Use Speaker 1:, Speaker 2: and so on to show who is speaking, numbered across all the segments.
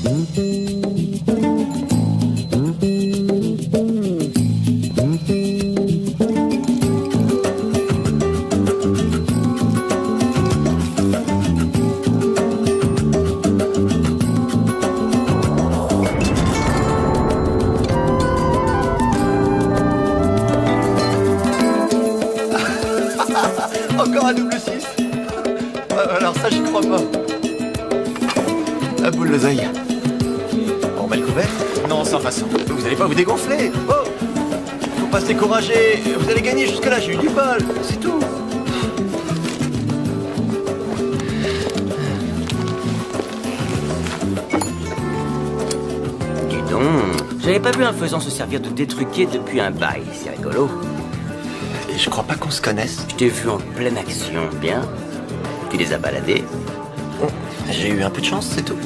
Speaker 1: Encore un double 6. Alors ça, j'y crois pas. La boule l'oseille. On met le couvert? Non, sans façon. Vous allez pas vous dégonfler. Oh, faut pas se décourager. Vous allez gagner jusque-là, j'ai eu du bol. C'est tout.
Speaker 2: Dis donc, j'avais pas vu un faisant se servir de détruquer depuis un bail, c'est rigolo.
Speaker 1: Et je crois pas qu'on se connaisse.
Speaker 2: Je t'ai vu en pleine action, bien. Tu les as baladés.
Speaker 1: J'ai eu un peu de chance, c'est tout.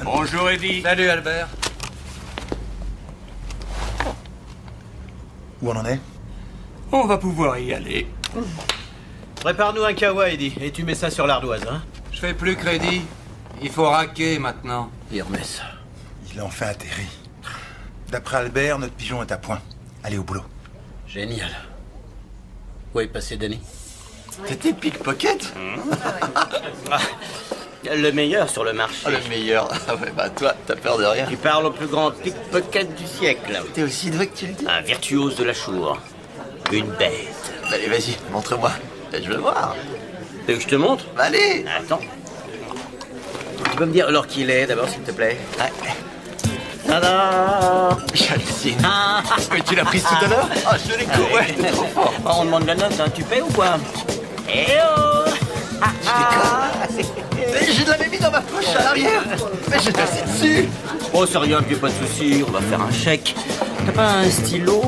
Speaker 3: Bonjour Eddie.
Speaker 4: Salut Albert.
Speaker 1: Où on en est?
Speaker 3: On va pouvoir y aller.
Speaker 4: Prépare-nous un kawa, Eddie, et tu mets ça sur l'ardoise, hein.
Speaker 3: Je fais plus crédit. Il faut raquer maintenant.
Speaker 4: Hermès.
Speaker 5: Il a enfin atterri. D'après Albert, notre pigeon est à point. Allez au boulot.
Speaker 4: Génial. Où est passé Danny?
Speaker 1: T'étais pickpocket?
Speaker 2: Le meilleur sur le marché.
Speaker 1: Oh, le meilleur. Ah ouais, bah toi, t'as peur de rien.
Speaker 2: Tu parles au plus grand pickpocket du siècle.
Speaker 1: T'es aussi doué que tu le dis.
Speaker 2: Un virtuose de la chour. Une bête.
Speaker 1: Allez, vas-y, montre-moi. Je veux voir.
Speaker 2: Tu veux que je te montre?
Speaker 1: Allez.
Speaker 2: Attends. Tu peux me dire l'heure qu'il est d'abord, s'il te plaît?
Speaker 1: Ouais.
Speaker 2: Tada!
Speaker 1: J'hallucine. Mais tu l'as prise tout à l'heure? Ah, je l'ai couru, t'es trop fort.
Speaker 2: Oh, on demande la note, hein. Tu paies ou quoi? Eh oh!
Speaker 1: Je déconne. Mais je l'avais mis dans ma poche à l'arrière. Mais j'étais assis dessus.
Speaker 2: Oh, c'est rien, puis pas de soucis, on va faire un chèque. T'as pas un stylo?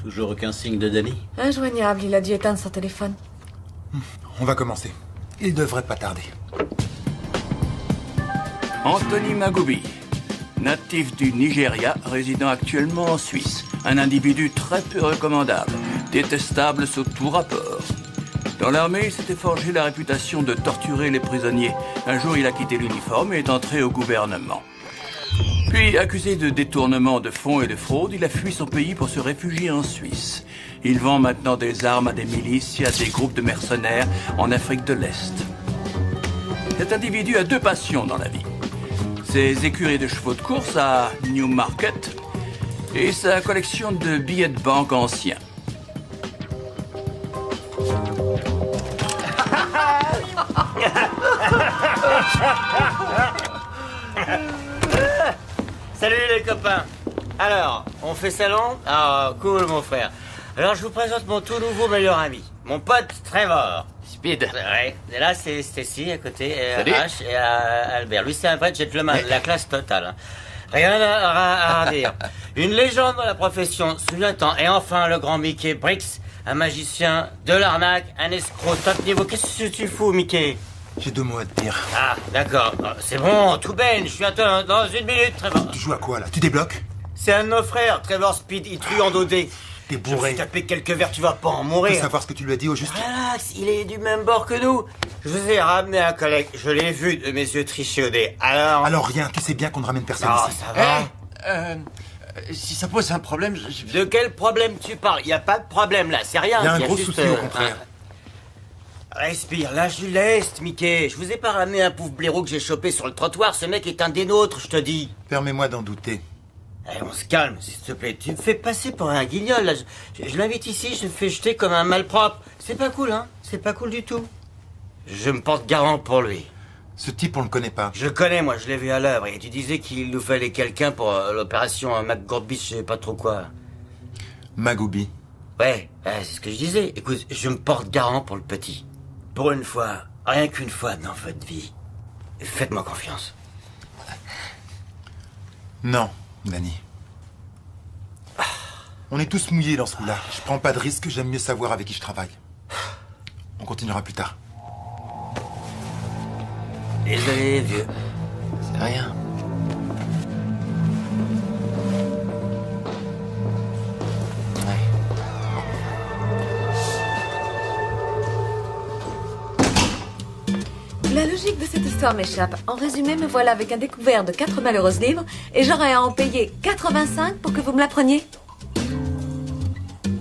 Speaker 4: Toujours aucun signe de Danny?
Speaker 6: Injoignable, il a dû éteindre son téléphone.
Speaker 5: On va commencer. Il devrait pas tarder.
Speaker 3: Anthony Magoubi, natif du Nigeria, résidant actuellement en Suisse. Un individu très peu recommandable, détestable sous tout rapport. Dans l'armée, il s'était forgé la réputation de torturer les prisonniers. Un jour, il a quitté l'uniforme et est entré au gouvernement. Puis, accusé de détournement de fonds et de fraude, il a fui son pays pour se réfugier en Suisse. Il vend maintenant des armes à des milices et à des groupes de mercenaires en Afrique de l'Est. Cet individu a deux passions dans la vie. Ses écuries de chevaux de course à Newmarket et sa collection de billets de banque anciens.
Speaker 2: Salut les copains. Alors, on fait salon? Ah, cool mon frère. Alors je vous présente mon tout nouveau meilleur ami, mon pote Trevor.
Speaker 1: Speed.
Speaker 2: Ouais, et là c'est Stacy à côté, et
Speaker 1: Salut.
Speaker 2: H et Albert. Lui c'est un vrai gentleman, la classe totale. Hein. Rien à redire. Une légende dans la profession, souviens-t'en. Et enfin le grand Mickey Briggs, un magicien, de l'arnaque, un escroc top niveau. Qu'est-ce que tu fous Mickey?
Speaker 5: J'ai deux mots à te dire.
Speaker 2: Ah, d'accord. C'est bon, tout ben, je suis à toi dans une minute, Trevor.
Speaker 5: Tu joues à quoi, là? Tu débloques?
Speaker 2: C'est un de nos frères, Trevor Speed, il tue en dodé.
Speaker 5: T'es
Speaker 2: Je
Speaker 5: bourré.
Speaker 2: vais taper quelques verres, tu vas pas en
Speaker 5: Faut
Speaker 2: mourir.
Speaker 5: savoir ce que tu lui as dit au juste.
Speaker 2: Relax, il est du même bord que nous. Je vous ai ramené un collègue, je l'ai vu de mes yeux tricher au dé. Alors
Speaker 5: rien, tu sais bien qu'on ne ramène personne
Speaker 2: Oh,
Speaker 5: ici.
Speaker 2: ça va.
Speaker 1: Si ça pose un problème,
Speaker 2: De quel problème tu parles? Y a pas de problème là, c'est rien.
Speaker 5: Il y a un
Speaker 2: y
Speaker 5: gros
Speaker 2: juste,
Speaker 5: souci au contraire.
Speaker 2: Respire, lâche du lest, Mickey. Je vous ai pas ramené un pauvre blaireau que j'ai chopé sur le trottoir. Ce mec est un des nôtres, je te dis.
Speaker 5: Permets-moi d'en douter.
Speaker 2: Allez, on se calme, s'il te plaît. Tu me fais passer pour un guignol, là. Je l'invite ici, je me fais jeter comme un malpropre. C'est pas cool, hein. C'est pas cool du tout. Je me porte garant pour lui.
Speaker 5: Ce type, on le connaît pas.
Speaker 2: Je le connais, moi, je l'ai vu à l'œuvre. Et tu disais qu'il nous fallait quelqu'un pour l'opération McGorbis, je sais pas trop quoi.
Speaker 5: Magoubi.
Speaker 2: Ouais, c'est ce que je disais. Écoute, je me porte garant pour le petit. Pour une fois, rien qu'une fois dans votre vie. Faites-moi confiance.
Speaker 5: Non, Danny. On est tous mouillés dans ce coup-là. Je prends pas de risque, j'aime mieux savoir avec qui je travaille. On continuera plus tard.
Speaker 2: Désolé, vieux.
Speaker 1: C'est rien.
Speaker 6: La logique de cette histoire m'échappe. En résumé, me voilà avec un découvert de 4 malheureuses livres et j'aurai à en payer 85 pour que vous me l'appreniez.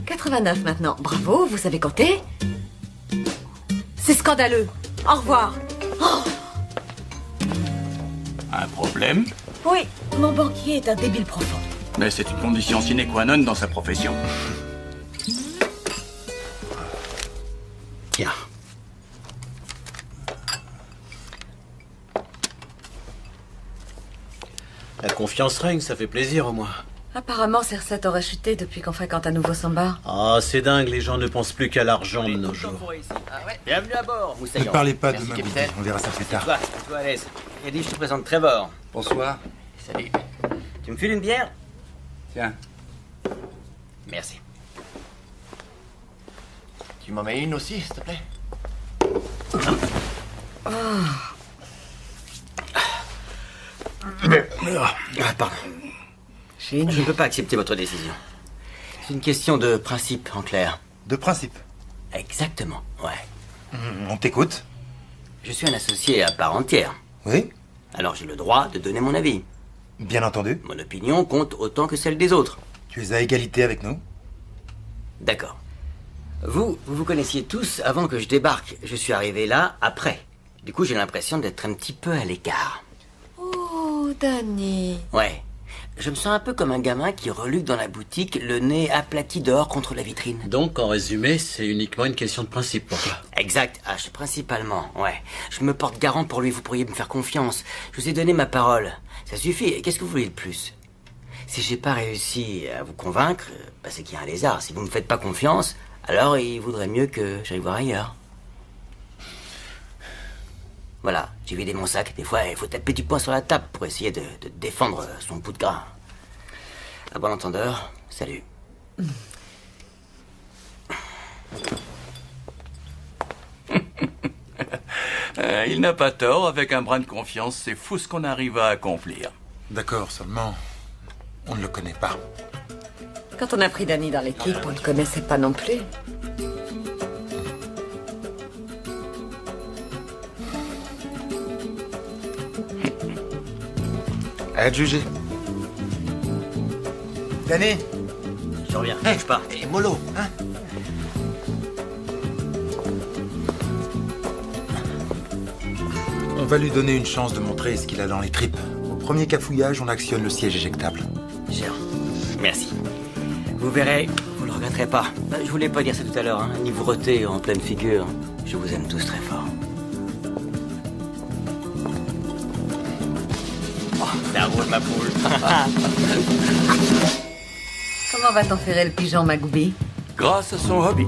Speaker 6: 89 maintenant. Bravo, vous savez compter. C'est scandaleux. Au revoir.
Speaker 3: Un problème?
Speaker 6: Oui, mon banquier est un débile profond.
Speaker 3: Mais c'est une condition sine qua non dans sa profession.
Speaker 2: Tiens.
Speaker 4: La confiance règne, ça fait plaisir au moins.
Speaker 6: Apparemment, ces recettes auraient chuté depuis qu'on fréquente à nouveau son bar.
Speaker 4: Ah, c'est dingue, les gens ne pensent plus qu'à l'argent de nos jours.
Speaker 2: Bienvenue à bord,
Speaker 5: Ne
Speaker 2: Moussaillon.
Speaker 5: parlez pas
Speaker 1: Merci,
Speaker 5: de Magoubi,
Speaker 1: capitaine.
Speaker 5: on verra ça plus tard.
Speaker 2: Toi à l'aise. Eddie, je te présente Trevor.
Speaker 1: Bonsoir. Salut.
Speaker 2: Tu me files une bière?
Speaker 3: Tiens.
Speaker 2: Merci.
Speaker 1: Tu m'en mets une aussi, s'il te plaît?
Speaker 2: Ah, pardon. Je ne peux pas accepter votre décision. C'est une question de principe, en clair.
Speaker 5: De principe.
Speaker 2: Exactement, ouais.
Speaker 5: On t'écoute.
Speaker 2: Je suis un associé à part entière.
Speaker 5: Oui,
Speaker 2: Alors j'ai le droit de donner mon avis.
Speaker 5: bien entendu.
Speaker 2: Mon opinion compte autant que celle des autres.
Speaker 5: Tu es à égalité avec nous.
Speaker 2: D'accord. Vous connaissiez tous avant que je débarque. Je suis arrivé là après. Du coup, j'ai l'impression d'être un petit peu à l'écart.
Speaker 6: Oh, Danny.
Speaker 2: Ouais. Je me sens un peu comme un gamin qui reluque dans la boutique, le nez aplati dehors contre la vitrine.
Speaker 4: Donc, en résumé, c'est uniquement une question de principe pour toi.
Speaker 2: Exact, H, principalement, ouais. Je me porte garant pour lui, vous pourriez me faire confiance. Je vous ai donné ma parole. Ça suffit, qu'est-ce que vous voulez de plus? Si j'ai pas réussi à vous convaincre, bah c'est qu'il y a un lézard. Si vous me faites pas confiance, alors il vaudrait mieux que j'aille voir ailleurs. Voilà, j'ai vidé mon sac. Des fois, il faut taper du poing sur la table pour essayer de défendre son bout de gras. À bon entendeur, salut.
Speaker 3: Il n'a pas tort, avec un brin de confiance, c'est fou ce qu'on arrive à accomplir.
Speaker 5: D'accord, seulement, on ne le connaît pas.
Speaker 6: Quand on a pris Danny dans l'équipe, on ne le connaissait pas non plus.
Speaker 5: À être jugé. Danny,
Speaker 2: Je reviens, bouge pas.
Speaker 1: Et mollo, hein?
Speaker 5: on va lui donner une chance de montrer ce qu'il a dans les tripes. Au premier cafouillage, on actionne le siège éjectable.
Speaker 2: Gérard, merci. Vous verrez, vous le regretterez pas. Je voulais pas dire ça tout à l'heure, hein. Ni vous roter en pleine figure. Je vous aime tous très fort. Oh, c'est un rôle, ma poule.
Speaker 6: Comment va t'enferrer le pigeon, Magoubi?
Speaker 3: Grâce à son hobby.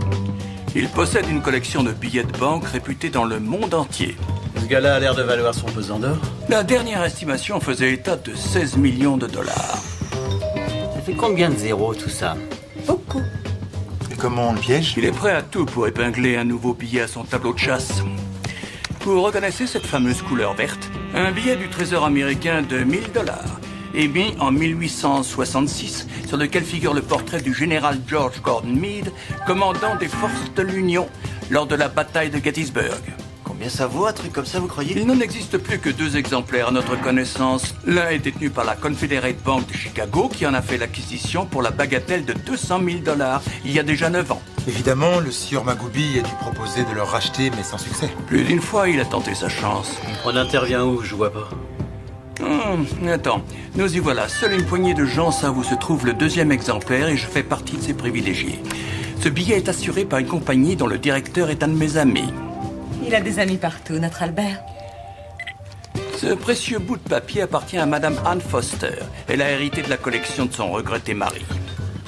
Speaker 3: Il possède une collection de billets de banque réputée dans le monde entier.
Speaker 4: Ce gars-là a l'air de valoir son pesant d'or.
Speaker 3: La dernière estimation faisait état de 16 millions de dollars.
Speaker 2: Ça fait combien de zéros, tout ça?
Speaker 6: Beaucoup.
Speaker 5: Et comment on le piège?
Speaker 3: Il est prêt à tout pour épingler un nouveau billet à son tableau de chasse. Vous reconnaissez cette fameuse couleur verte? Un billet du Trésor américain de 1000 dollars, émis en 1866, sur lequel figure le portrait du général George Gordon Meade, commandant des forces de l'Union lors de la bataille de Gettysburg.
Speaker 1: Combien ça vaut, un truc comme ça, vous croyez?
Speaker 3: Il n'en existe plus que 2 exemplaires à notre connaissance. L'un est détenu par la Confederate Bank de Chicago, qui en a fait l'acquisition pour la bagatelle de 200 000 $, il y a déjà 9 ans.
Speaker 5: Évidemment, le sieur Magoubi a dû proposer de le racheter, mais sans succès.
Speaker 3: Plus d'une fois, il a tenté sa chance.
Speaker 4: On intervient où? Je vois pas.
Speaker 3: Attends, nous y voilà. Seule une poignée de gens savent où se trouve le 2e exemplaire et je fais partie de ces privilégiés. Ce billet est assuré par une compagnie dont le directeur est un de mes amis.
Speaker 6: Il a des amis partout, notre Albert.
Speaker 3: Ce précieux bout de papier appartient à Madame Anne Foster. Elle a hérité de la collection de son regretté mari.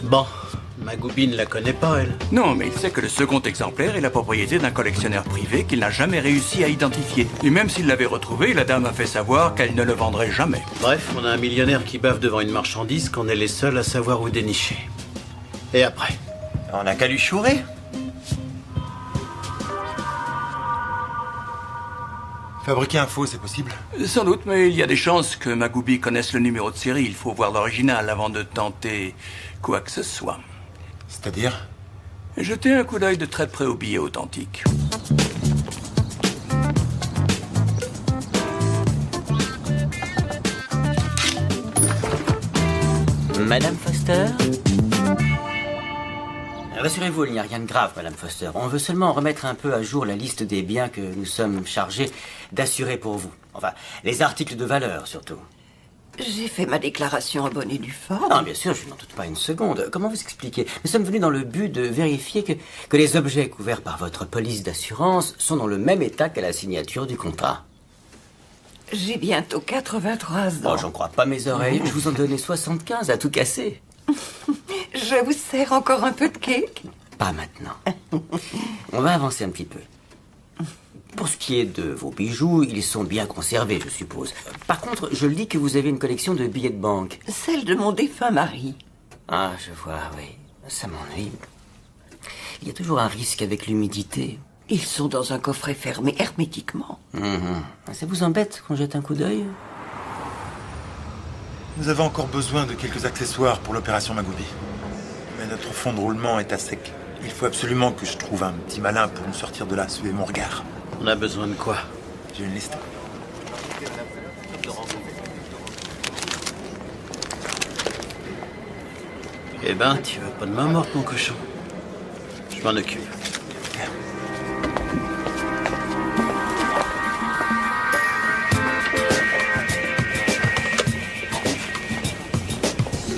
Speaker 4: Bon, Magoubi ne la connaît pas, elle.
Speaker 3: Non, mais il sait que le second exemplaire est la propriété d'un collectionneur privé qu'il n'a jamais réussi à identifier. Et même s'il l'avait retrouvé, la dame a fait savoir qu'elle ne le vendrait jamais.
Speaker 4: Bref, on a un millionnaire qui baffe devant une marchandise qu'on est les seuls à savoir où dénicher. Et après?
Speaker 1: On n'a qu'à lui chourer.
Speaker 5: Fabriquer un faux, c'est possible?
Speaker 3: Sans doute, mais il y a des chances que Magoubi connaisse le numéro de série. Il faut voir l'original avant de tenter quoi que ce soit.
Speaker 5: C'est-à-dire?
Speaker 3: Jetez un coup d'œil de très près au billet authentique.
Speaker 2: Madame Foster? Rassurez-vous, il n'y a rien de grave, Madame Foster. On veut seulement remettre un peu à jour la liste des biens que nous sommes chargés d'assurer pour vous. Enfin, les articles de valeur, surtout.
Speaker 7: J'ai fait ma déclaration en bonne et due forme.
Speaker 2: Non, bien sûr, je n'en doute pas une seconde. Comment vous expliquer? Nous sommes venus dans le but de vérifier que les objets couverts par votre police d'assurance sont dans le même état qu'à la signature du contrat.
Speaker 7: J'ai bientôt 83 ans.
Speaker 2: Oh, j'en crois pas mes oreilles. Je vous en donnais 75 à tout casser.
Speaker 7: Je vous sers encore un peu de cake?
Speaker 2: Pas maintenant. On va avancer un petit peu. Pour ce qui est de vos bijoux, ils sont bien conservés, je suppose. Par contre, je lis que vous avez une collection de billets de banque.
Speaker 7: Celle de mon défunt mari.
Speaker 2: Ah, je vois, oui. Ça m'ennuie. Il y a toujours un risque avec l'humidité.
Speaker 7: Ils sont dans un coffret fermé hermétiquement.
Speaker 2: Ça vous embête qu'on jette un coup d'œil?
Speaker 5: Nous avons encore besoin de quelques accessoires pour l'opération Magoubi. Mais notre fond de roulement est à sec. Il faut absolument que je trouve un petit malin pour nous sortir de là, suivez mon regard.
Speaker 4: On a besoin de quoi?
Speaker 5: J'ai une liste.
Speaker 4: Eh ben, tu vas pas de main morte, mon cochon. Je m'en occupe.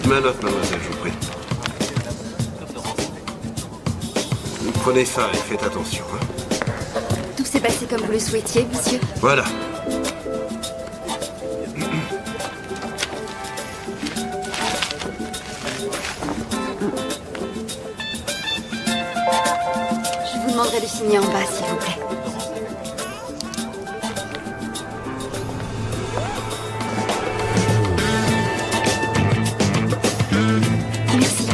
Speaker 8: Main note, mademoiselle, je vous prie. Prenez ça et faites attention. Hein.
Speaker 9: Tout s'est passé comme vous le souhaitiez, monsieur.
Speaker 8: Voilà.
Speaker 9: Je vous demanderai de signer en bas, s'il vous plaît. Merci.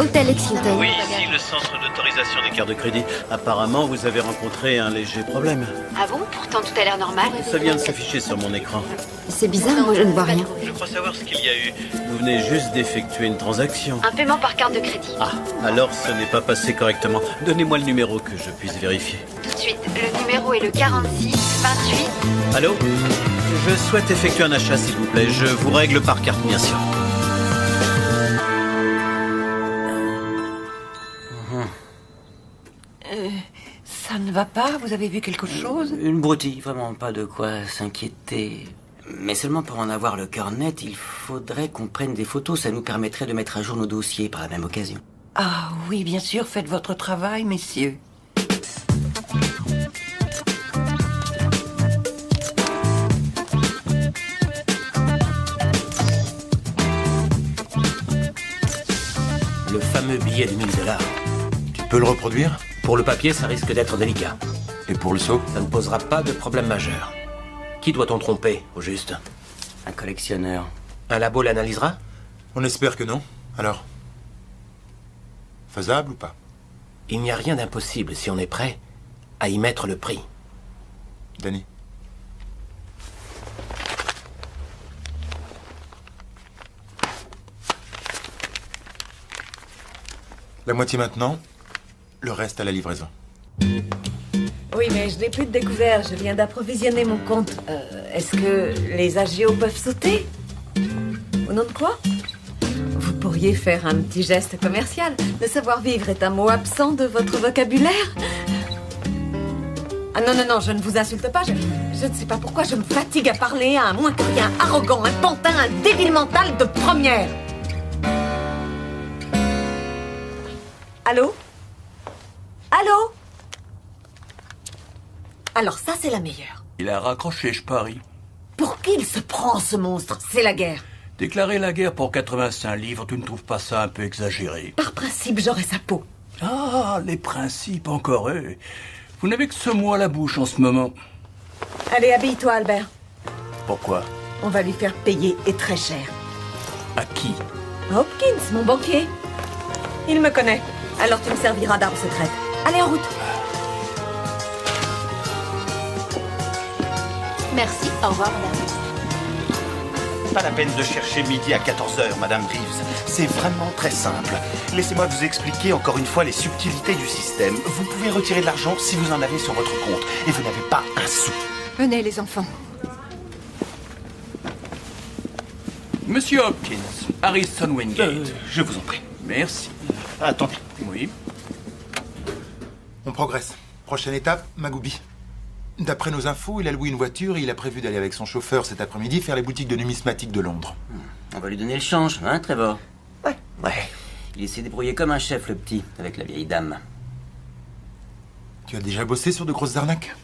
Speaker 9: Hôtel Lexington.
Speaker 4: Oui, ici le centre d'autorisation des cartes de crédit. Apparemment, vous avez rencontré un léger problème.
Speaker 9: Ah bon? Pourtant, tout a l'air normal.
Speaker 4: Ça vient de s'afficher sur mon écran.
Speaker 9: C'est bizarre, moi je ne vois rien.
Speaker 4: Je crois savoir ce qu'il y a eu. Vous venez juste d'effectuer une transaction.
Speaker 9: Un paiement par carte de crédit.
Speaker 4: Ah, alors ce n'est pas passé correctement. Donnez-moi le numéro que je puisse vérifier.
Speaker 9: Tout de suite. Le numéro est le 46 28.
Speaker 4: Allô? Je souhaite effectuer un achat, s'il vous plaît. Je vous règle par carte, bien sûr.
Speaker 7: Ça ne va pas? Vous avez vu quelque chose?
Speaker 2: Une broutille, vraiment pas de quoi s'inquiéter. Mais seulement pour en avoir le cœur net, il faudrait qu'on prenne des photos. Ça nous permettrait de mettre à jour nos dossiers par la même occasion.
Speaker 7: Ah oui, bien sûr, faites votre travail, messieurs.
Speaker 10: Le fameux billet de 1000 $.
Speaker 5: Tu peux le reproduire?
Speaker 10: Pour le papier, ça risque d'être délicat.
Speaker 5: Et pour le seau?
Speaker 10: Ça ne posera pas de problème majeur. Qui doit-on tromper, au juste?
Speaker 2: Un collectionneur.
Speaker 10: Un labo l'analysera?
Speaker 5: On espère que non. Alors? Faisable ou pas?
Speaker 10: Il n'y a rien d'impossible si on est prêt à y mettre le prix.
Speaker 5: Danny? La moitié maintenant, le reste à la livraison.
Speaker 6: Oui, mais je n'ai plus de découvert. Je viens d'approvisionner mon compte. Est-ce que les agios peuvent sauter? Au nom de quoi? Vous pourriez faire un petit geste commercial. Le savoir-vivre est un mot absent de votre vocabulaire. Ah non, non, non, je ne vous insulte pas. Je ne sais pas pourquoi je me fatigue à parler à un moins que rien, arrogant, un pantin, un débile mental de première. Allô? Allô? Alors ça, c'est la meilleure.
Speaker 3: Il a raccroché, je parie.
Speaker 6: Pour qui il se prend, ce monstre? C'est la guerre.
Speaker 3: Déclarer la guerre pour 85 livres, tu ne trouves pas ça un peu exagéré?
Speaker 6: Par principe, j'aurais sa peau.
Speaker 3: Ah, les principes, encore eux. Vous n'avez que ce mot à la bouche en ce moment.
Speaker 6: Allez, habille-toi, Albert.
Speaker 3: Pourquoi?
Speaker 6: On va lui faire payer, et très cher.
Speaker 3: À qui?
Speaker 6: À Hopkins, mon banquier. Il me connaît. Alors tu me serviras d'arme secrète. Allez, en route.
Speaker 9: Merci, au revoir, madame.
Speaker 1: Pas la peine de chercher midi à 14h, Madame Reeves. C'est vraiment très simple. Laissez-moi vous expliquer encore une fois les subtilités du système. Vous pouvez retirer de l'argent si vous en avez sur votre compte. Et vous n'avez pas un sou.
Speaker 7: Venez, les enfants.
Speaker 3: Monsieur Hopkins, Harrison Wingate.
Speaker 1: Je vous en prie.
Speaker 3: Merci.
Speaker 1: Attendez.
Speaker 3: Oui.
Speaker 5: On progresse. Prochaine étape, Magoubi. D'après nos infos, il a loué une voiture et il a prévu d'aller avec son chauffeur cet après-midi faire les boutiques de numismatique de Londres.
Speaker 2: On va lui donner le change, hein, Trevor?
Speaker 1: Ouais.
Speaker 2: Il s'est débrouillé comme un chef, le petit, avec la vieille dame.
Speaker 5: Tu as déjà bossé sur de grosses arnaques?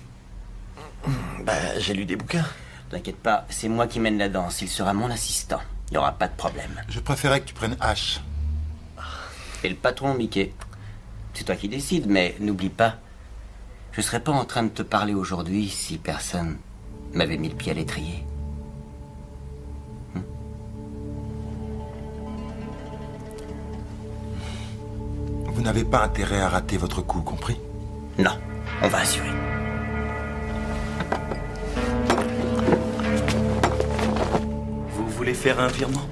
Speaker 1: J'ai lu des bouquins.
Speaker 2: T'inquiète pas, c'est moi qui mène la danse. Il sera mon assistant. Il n'y aura pas de problème.
Speaker 5: Je préférais que tu prennes H.
Speaker 2: Et le patron, Mickey? C'est toi qui décides, mais n'oublie pas, je serais pas en train de te parler aujourd'hui si personne m'avait mis le pied à l'étrier.
Speaker 5: Vous n'avez pas intérêt à rater votre coup, compris?
Speaker 2: Non, on va assurer.
Speaker 1: Vous voulez faire un virement?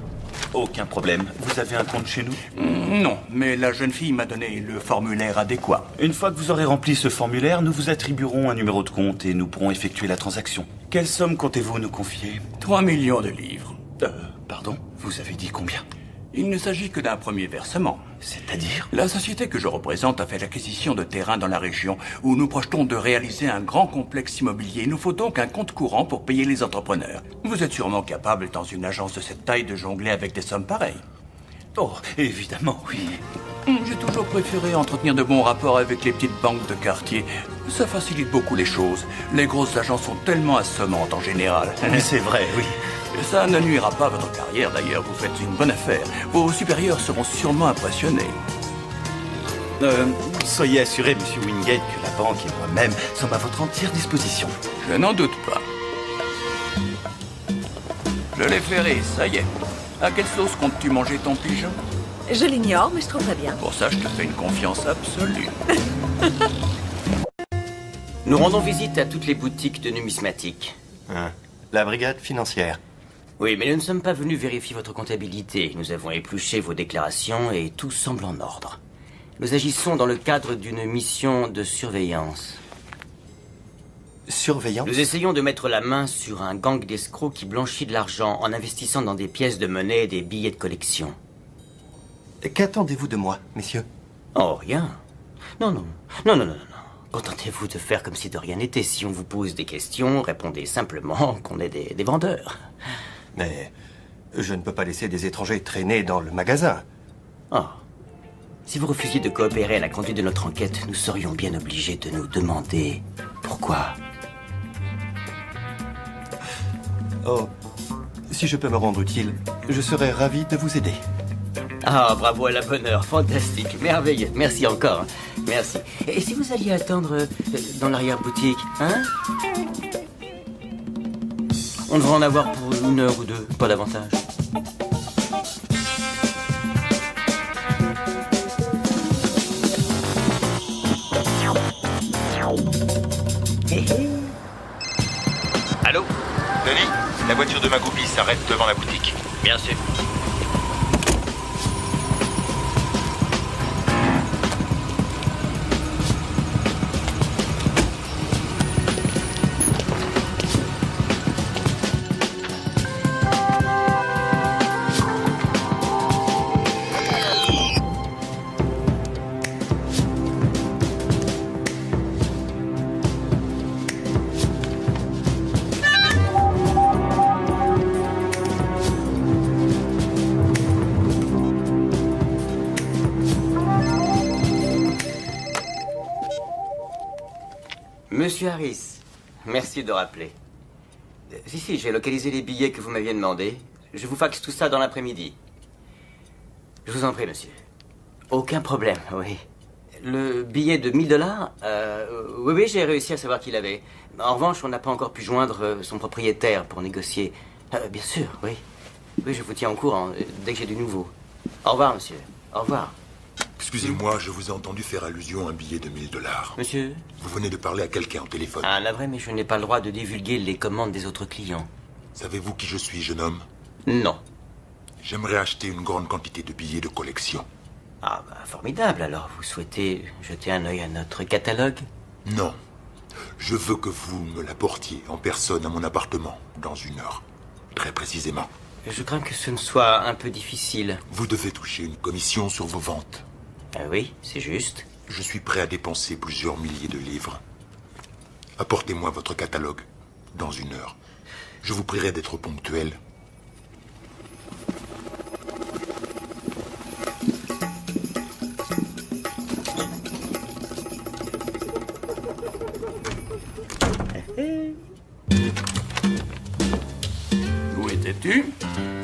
Speaker 1: Aucun problème. Vous avez un compte chez nous?
Speaker 3: Non, mais la jeune fille m'a donné le formulaire adéquat.
Speaker 1: Une fois que vous aurez rempli ce formulaire, nous vous attribuerons un numéro de compte et nous pourrons effectuer la transaction. Quelle somme comptez-vous nous confier?
Speaker 3: 3 millions de livres.
Speaker 1: Pardon? Vous avez dit combien?
Speaker 3: Il ne s'agit que d'un premier versement.
Speaker 1: C'est-à-dire?
Speaker 3: La société que je représente a fait l'acquisition de terrains dans la région où nous projetons de réaliser un grand complexe immobilier. Il nous faut donc un compte courant pour payer les entrepreneurs. Vous êtes sûrement capable, dans une agence de cette taille, de jongler avec des sommes pareilles.
Speaker 1: Oh, évidemment, oui.
Speaker 3: J'ai toujours préféré entretenir de bons rapports avec les petites banques de quartier. Ça facilite beaucoup les choses. Les grosses agences sont tellement assommantes en général.
Speaker 1: C'est vrai, oui.
Speaker 3: Ça ne nuira pas à votre carrière, d'ailleurs. Vous faites une bonne affaire. Vos supérieurs seront sûrement impressionnés.
Speaker 1: Soyez assuré, Monsieur Wingate, que la banque et moi-même sommes à votre entière disposition.
Speaker 3: Je n'en doute pas. Je l'ai ferré, ça y est. À quelle sauce comptes-tu manger ton pigeon?
Speaker 6: Je l'ignore, mais je trouverais bien.
Speaker 3: Pour ça, je te fais une confiance absolue.
Speaker 2: Nous rendons visite à toutes les boutiques de numismatique.
Speaker 1: La brigade financière.
Speaker 2: Oui, mais nous ne sommes pas venus vérifier votre comptabilité. Nous avons épluché vos déclarations et tout semble en ordre. Nous agissons dans le cadre d'une mission de surveillance.
Speaker 1: Surveillance?
Speaker 2: Nous essayons de mettre la main sur un gang d'escrocs qui blanchit de l'argent en investissant dans des pièces de monnaie et des billets de collection.
Speaker 1: Qu'attendez-vous de moi, messieurs?
Speaker 2: Oh, rien. Non. Contentez-vous de faire comme si de rien n'était. Si on vous pose des questions, répondez simplement qu'on est des vendeurs.
Speaker 1: Mais je ne peux pas laisser des étrangers traîner dans le magasin.
Speaker 2: Oh. Si vous refusiez de coopérer à la conduite de notre enquête, nous serions bien obligés de nous demander pourquoi.
Speaker 1: Oh, si je peux me rendre utile, je serais ravi de vous aider.
Speaker 2: Ah, bravo à la bonne heure, fantastique, merveilleux, merci encore, merci. Et si vous alliez attendre dans l'arrière-boutique, hein? On devrait en avoir pour 1 heure ou 2, pas davantage.
Speaker 1: Allô? Denis, la voiture de Magoubi s'arrête devant la boutique.
Speaker 2: Bien sûr. Monsieur Harris, merci de rappeler. Si, j'ai localisé les billets que vous m'aviez demandé. Je vous faxe tout ça dans l'après-midi. Je vous en prie, monsieur. Aucun problème, oui. Le billet de 1000 $, oui, j'ai réussi à savoir qui l'avait. En revanche, on n'a pas encore pu joindre son propriétaire pour négocier. Bien sûr, oui. Oui, je vous tiens au courant dès que j'ai du nouveau. Au revoir, monsieur. Au revoir.
Speaker 5: Excusez-moi, je vous ai entendu faire allusion à un billet de 1000 $.
Speaker 2: Monsieur?
Speaker 5: Vous venez de parler à quelqu'un au téléphone.
Speaker 2: Ah, navré, mais je n'ai pas le droit de divulguer les commandes des autres clients.
Speaker 5: Savez-vous qui je suis, jeune homme?
Speaker 2: Non.
Speaker 5: J'aimerais acheter une grande quantité de billets de collection.
Speaker 2: Ah, bah, formidable. Alors, vous souhaitez jeter un œil à notre catalogue?
Speaker 5: Non. Je veux que vous me l'apportiez en personne à mon appartement, dans 1 heure. Très précisément.
Speaker 2: Je crains que ce ne soit un peu difficile.
Speaker 5: Vous devez toucher une commission sur vos ventes.
Speaker 2: Oui, c'est juste.
Speaker 5: Je suis prêt à dépenser plusieurs milliers de livres. Apportez-moi votre catalogue, dans 1 heure. Je vous prierai d'être ponctuel.
Speaker 3: Où étais-tu?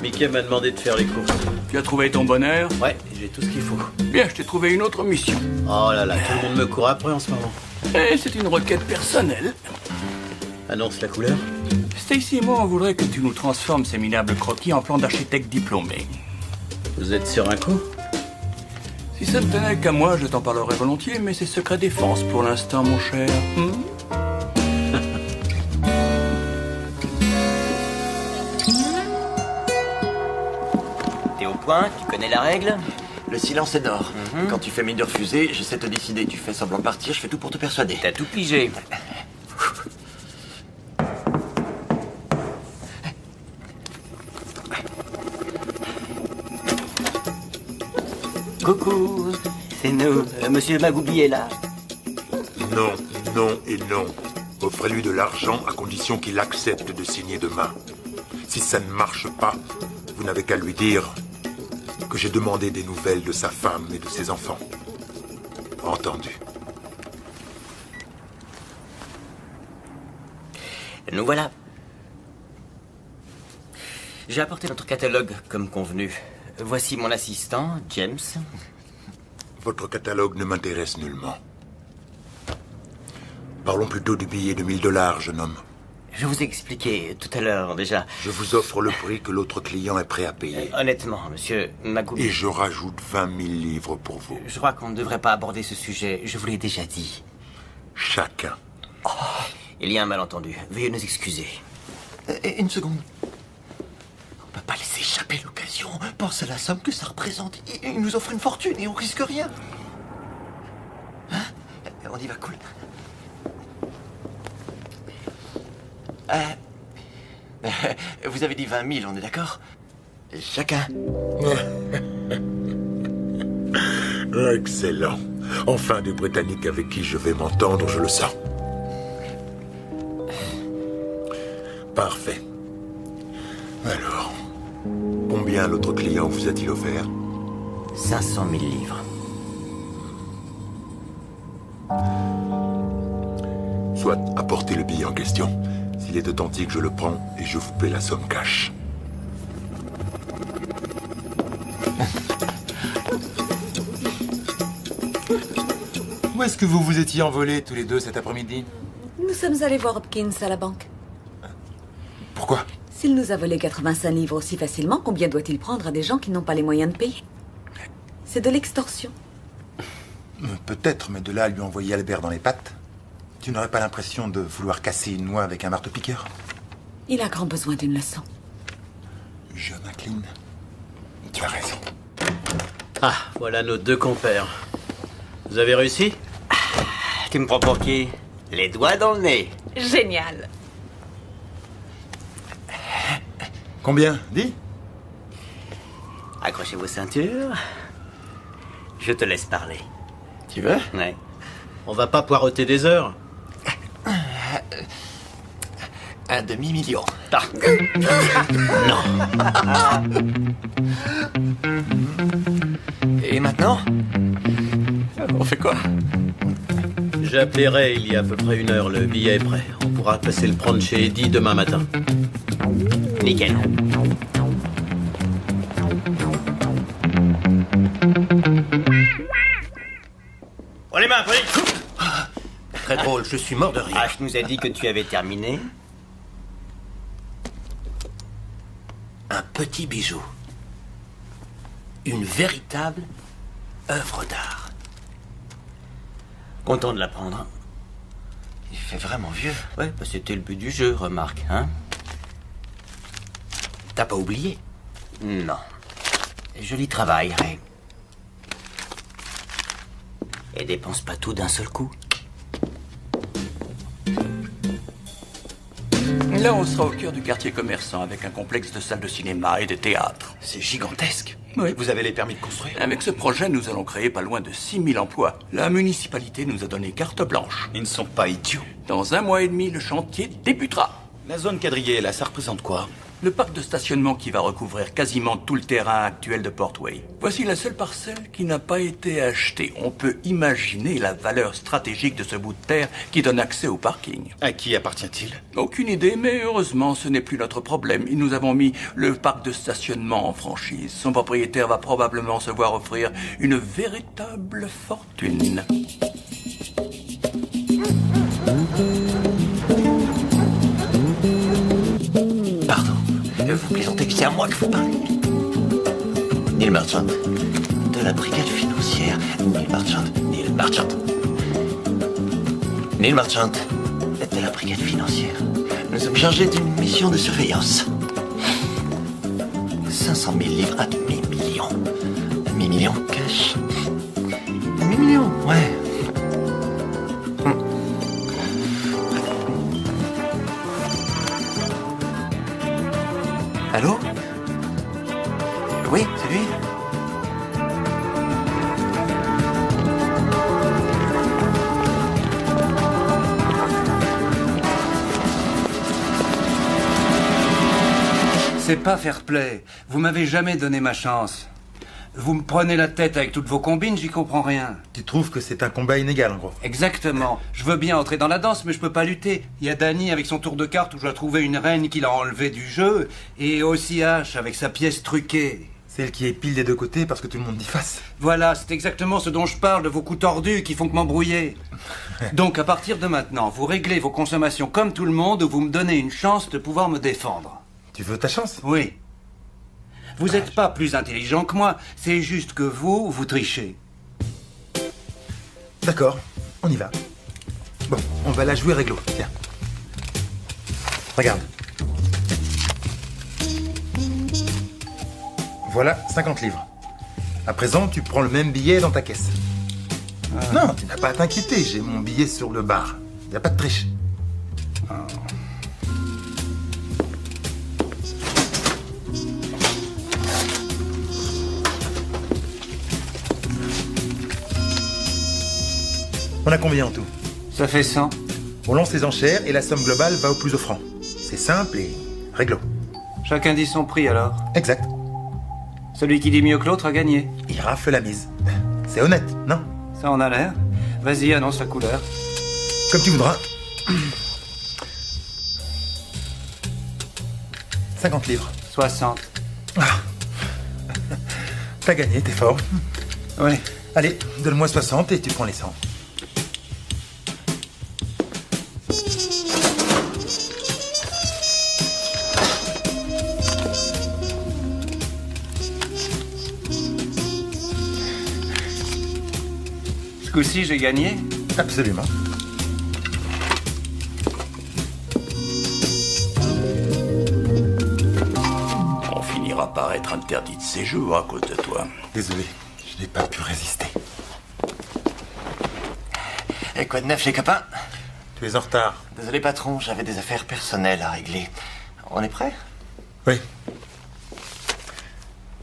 Speaker 4: Mickey m'a demandé de faire les courses.
Speaker 3: Tu as trouvé ton bonheur?
Speaker 4: Ouais, j'ai tout ce qu'il faut.
Speaker 3: Bien, je t'ai trouvé une autre mission.
Speaker 4: Oh là là, tout le monde me court après en ce moment.
Speaker 3: Et c'est une requête personnelle.
Speaker 4: Annonce la couleur.
Speaker 3: Stacy et moi, on voudrait que tu nous transformes ces minables croquis en plan d'architecte diplômé.
Speaker 4: Vous êtes sur un coup?
Speaker 3: Si ça ne tenait qu'à moi, je t'en parlerais volontiers, mais c'est secret défense pour l'instant, mon cher.
Speaker 2: T'es au point? Tu connais la règle?
Speaker 1: Le silence est d'or. Quand tu fais mine de refuser, je sais te décider. Tu fais semblant de partir, je fais tout pour te persuader.
Speaker 2: T'as tout pigé. Coucou, c'est nous. Monsieur Magoubi est là.
Speaker 5: Non, non et non. Offrez-lui de l'argent à condition qu'il accepte de signer demain. Si ça ne marche pas, vous n'avez qu'à lui dire que j'ai demandé des nouvelles de sa femme et de ses enfants. Entendu.
Speaker 2: Nous voilà. J'ai apporté notre catalogue comme convenu. Voici mon assistant, James.
Speaker 5: Votre catalogue ne m'intéresse nullement. Parlons plutôt du billet de 1000 $, jeune homme.
Speaker 2: Je vous ai expliqué tout à l'heure déjà.
Speaker 5: Je vous offre le prix que l'autre client est prêt à payer.
Speaker 2: Honnêtement, monsieur Magoubi.
Speaker 5: Et je rajoute 20 000 livres pour vous.
Speaker 2: Je crois qu'on ne devrait pas aborder ce sujet. Je vous l'ai déjà dit.
Speaker 5: Chacun.
Speaker 2: Oh, il y a un malentendu. Veuillez nous excuser.
Speaker 1: Une seconde. On ne peut pas laisser échapper l'occasion. Pense à la somme que ça représente. Il nous offre une fortune et on risque rien. Hein? On y va, cool. Vous avez dit 20 000, on est d'accord? Chacun.
Speaker 5: Excellent. Enfin des Britanniques avec qui je vais m'entendre, je le sens. Parfait. Alors, combien l'autre client vous a-t-il offert?
Speaker 2: 500 000 livres.
Speaker 5: Soit apportez le billet en question. S'il est authentique, je le prends et je vous paie la somme cash. Où est-ce que vous vous étiez envolés tous les deux cet après-midi?
Speaker 6: Nous sommes allés voir Hopkins à la banque.
Speaker 5: Pourquoi?
Speaker 6: S'il nous a volé 85 livres aussi facilement, combien doit-il prendre à des gens qui n'ont pas les moyens de payer? C'est de l'extorsion.
Speaker 5: Peut-être, mais de là à lui envoyer Albert dans les pattes. Tu n'aurais pas l'impression de vouloir casser une noix avec un marteau-piqueur?
Speaker 6: Il a grand besoin d'une leçon.
Speaker 5: Jeune McLean, tu as raison.
Speaker 4: Ah, voilà nos deux compères. Vous avez réussi?
Speaker 2: Tu me prends pour qui? Les doigts dans le nez.
Speaker 7: Génial.
Speaker 5: Combien? Dis.
Speaker 2: Accrochez vos ceintures. Je te laisse parler.
Speaker 1: Tu veux?
Speaker 2: Ouais.
Speaker 4: On va pas poireauter des heures.
Speaker 1: Un demi-million.
Speaker 2: Ah.
Speaker 1: Et maintenant?
Speaker 3: On fait quoi?
Speaker 4: J'ai appelé Ray il y a à peu près 1 heure. Le billet est prêt. On pourra passer le prendre chez Eddie demain matin.
Speaker 2: Nickel. Oh les mains, police!
Speaker 10: Très drôle, je suis mort de rire.
Speaker 2: H nous a dit que tu avais terminé.
Speaker 10: Un petit bijou. Une véritable œuvre d'art.
Speaker 2: Content de l'apprendre.
Speaker 1: Il fait vraiment vieux.
Speaker 2: Ouais, bah c'était le but du jeu, remarque, hein?
Speaker 10: T'as pas oublié?
Speaker 2: Non. Joli travail, Ray. Et dépense pas tout d'un seul coup.
Speaker 3: Là, on sera au cœur du quartier commerçant avec un complexe de salles de cinéma et de théâtre.
Speaker 10: C'est gigantesque.
Speaker 3: Oui.
Speaker 10: Vous avez les permis de construire?
Speaker 3: Avec ce projet, nous allons créer pas loin de 6000 emplois. La municipalité nous a donné carte blanche.
Speaker 10: Ils ne sont pas idiots.
Speaker 3: Dans 1 mois et demi, le chantier débutera.
Speaker 10: La zone quadrillée, là, ça représente quoi?
Speaker 3: Le parc de stationnement qui va recouvrir quasiment tout le terrain actuel de Portway. Voici la seule parcelle qui n'a pas été achetée. On peut imaginer la valeur stratégique de ce bout de terre qui donne accès au parking.
Speaker 10: À qui appartient-il?
Speaker 3: Aucune idée, mais heureusement, ce n'est plus notre problème. Nous avons mis le parc de stationnement en franchise. Son propriétaire va probablement se voir offrir une véritable fortune.
Speaker 1: Pardon. Vous plaisantez que c'est à moi que vous parlez. Neil Marchand. De la brigade financière. Neil Marchand. Neil Marchand. Neil Marchand. De la brigade financière. Nous sommes chargés d'une mission de surveillance. 500 000 livres à demi-million. Demi-million cash. Demi-million, ouais. Allô? Oui, c'est lui?
Speaker 11: C'est pas fair play. Vous m'avez jamais donné ma chance. Vous me prenez la tête avec toutes vos combines, j'y comprends rien.
Speaker 12: Tu trouves que c'est un combat inégal, en gros?
Speaker 11: Exactement. Je veux bien entrer dans la danse, mais je peux pas lutter. Il y a Danny avec son tour de cartes où je dois trouver une reine qu'il a enlevée du jeu, et aussi H avec sa pièce truquée.
Speaker 12: Celle qui est pile des deux côtés parce que tout le monde dit face.
Speaker 11: Voilà, c'est exactement ce dont je parle, de vos coups tordus qui font que m'embrouiller. Donc, à partir de maintenant, vous réglez vos consommations comme tout le monde, ou vous me donnez une chance de pouvoir me défendre.
Speaker 12: Tu veux ta chance?
Speaker 11: Oui. Vous n'êtes pas plus intelligent que moi, c'est juste que vous trichez.
Speaker 12: D'accord, on y va. Bon, on va la jouer réglo, tiens. Regarde. Voilà 50 livres. À présent, tu prends le même billet dans ta caisse. Non, tu n'as pas à t'inquiéter, j'ai mon billet sur le bar. Il n'y a pas de triche. On a combien en tout?
Speaker 11: Ça fait 100.
Speaker 12: On lance les enchères et la somme globale va au plus offrant. C'est simple et réglo.
Speaker 11: Chacun dit son prix alors.
Speaker 12: Exact.
Speaker 11: Celui qui dit mieux que l'autre a gagné.
Speaker 12: Il rafle la mise. C'est honnête, non?
Speaker 11: Ça en a l'air. Vas-y, annonce la couleur.
Speaker 12: Comme tu voudras. 50 livres.
Speaker 11: 60.
Speaker 12: Ah. T'as gagné, t'es fort.
Speaker 11: Oui.
Speaker 12: Allez, donne-moi 60 et tu prends les 100.
Speaker 11: Ce coup-ci, j'ai gagné?
Speaker 12: Absolument.
Speaker 3: On finira par être interdit de séjour à cause de toi.
Speaker 12: Désolé, je n'ai pas pu résister.
Speaker 1: Et quoi de neuf, les copains?
Speaker 12: Tu es en retard.
Speaker 1: Désolé, patron, j'avais des affaires personnelles à régler. On est prêt?
Speaker 12: Oui.